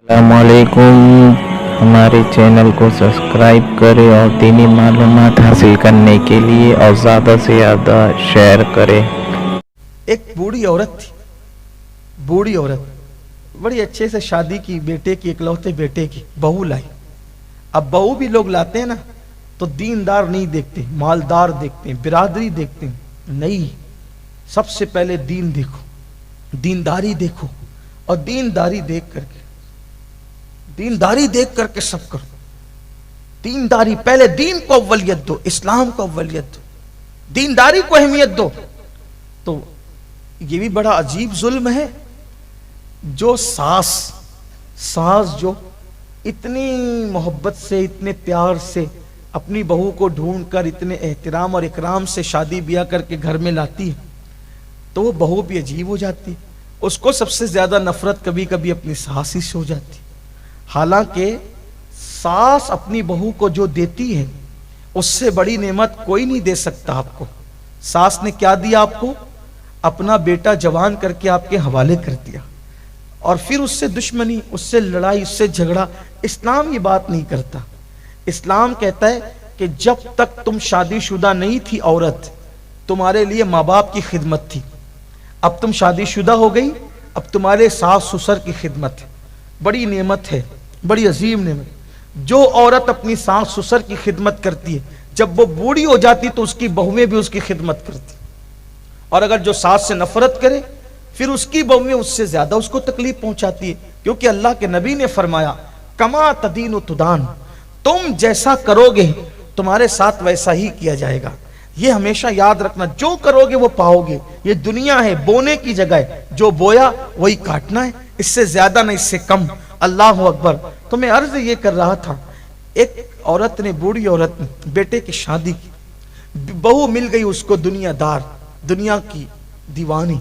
अस्सलामुअलैकुम। हमारे चैनल को सब्सक्राइब करें और दीनी मालूमात हासिल करने के लिए और ज़्यादा से ज़्यादा शेयर करें। एक बूढ़ी औरत थी। बूढ़ी औरत बड़ी अच्छे से शादी की, बेटे की, इकलौते बेटे की बहू लाई। अब बहू भी लोग लाते हैं ना तो दीनदार नहीं देखते, मालदार देखते हैं, बिरादरी देखते हैं। नहीं, सबसे पहले दीन देखो, दीनदारी देखो, और दीनदारी देख करके सब करो। दीनदारी, पहले दीन को अव्वलियत दो, इस्लाम को अव्वलियत दो, दीनदारी को अहमियत दो। तो ये भी बड़ा अजीब जुल्म है जो सास जो इतनी मोहब्बत से, इतने प्यार से अपनी बहू को ढूंढकर इतने एहतराम और इकराम से शादी ब्याह करके घर में लाती है, तो वो बहू भी अजीब हो जाती है। उसको सबसे ज्यादा नफरत कभी कभी अपनी सास ही से हो जाती है। हालांकि सास अपनी बहू को जो देती है उससे बड़ी नेमत कोई नहीं दे सकता आपको। सास ने क्या दिया आपको? अपना बेटा जवान करके आपके हवाले कर दिया, और फिर उससे दुश्मनी, उससे लड़ाई, उससे झगड़ा। इस्लाम ये बात नहीं करता। इस्लाम कहता है कि जब तक तुम शादीशुदा नहीं थी औरत, तुम्हारे लिए माँ बाप की खिदमत थी। अब तुम शादीशुदा हो गई, अब तुम्हारे सास ससुर की खिदमत है। बड़ी नेमत है, बड़ी अजीम नेमत। जो औरत अपनी सास ससुर की खिदमत करती है, जब वो बूढ़ी हो जाती तो उसकी बहुएं भी उसकी खिदमत करती। और अगर जो सास से नफरत करे, फिर उसकी बहुएं उससे ज्यादा उसको तकलीफ पहुंचाती है। क्योंकि अल्लाह के नबी ने फरमाया, कमा तदीन तुदान, तुम जैसा करोगे तुम्हारे साथ वैसा ही किया जाएगा। ये हमेशा याद रखना, जो करोगे वो पाओगे। ये दुनिया है, बोने की जगह है, जो बोया वही काटना है, इससे ज्यादा नहीं, इससे कम। अल्लाह अकबर। तो मैं अर्ज ये कर रहा था, एक औरत ने, बूढ़ी औरत ने बेटे की शादी की, बहू मिल गई उसको दुनियादार, दुनिया की दीवानी।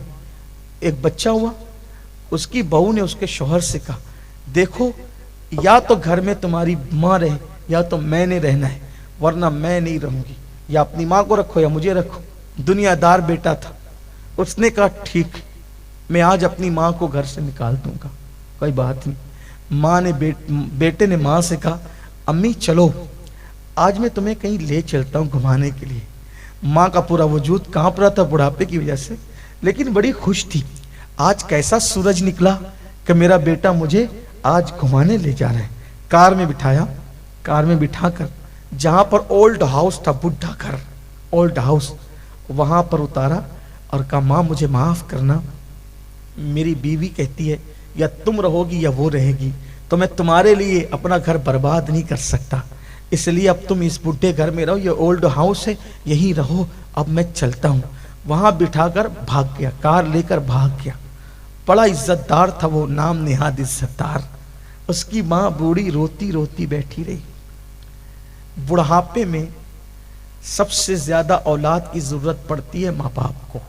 एक बच्चा हुआ, उसकी बहू ने उसके शौहर से कहा, देखो या तो घर में तुम्हारी माँ रहे या तो मैंने रहना है, वरना मैं नहीं रहूंगी। या अपनी माँ को रखो या मुझे रखो। दुनियादार बेटा था। उसने कहा ठीक, मैं आज अपनी माँ को घर से निकाल दूंगा, कोई बात नहीं। माँ ने बेटे ने माँ से कहा, अम्मी चलो आज मैं तुम्हें कहीं ले चलता हूँ घुमाने के लिए। माँ का पूरा वजूद कांप रहा था बुढ़ापे की वजह से, लेकिन बड़ी खुश थी। आज कैसा सूरज निकला कि मेरा बेटा मुझे आज घुमाने ले जा रहा है। कार में बिठाया, कार में बिठाकर जहां पर ओल्ड हाउस था, बुढ़ा घर, ओल्ड हाउस, वहां पर उतारा और कहा, माँ मुझे माफ करना, मेरी बीवी कहती है या तुम रहोगी या वो रहेगी, तो मैं तुम्हारे लिए अपना घर बर्बाद नहीं कर सकता, इसलिए अब तुम इस बुढ़े घर में रहो, ये ओल्ड हाउस है, यहीं रहो, अब मैं चलता हूँ। वहां बिठाकर भाग गया, कार लेकर भाग गया। बड़ा इज्जतदार था वो, नाम नेहाद इज्जतदार। उसकी माँ बूढ़ी रोती रोती बैठी रही। बुढ़ापे में सबसे ज्यादा औलाद की जरूरत पड़ती है माँ बाप को।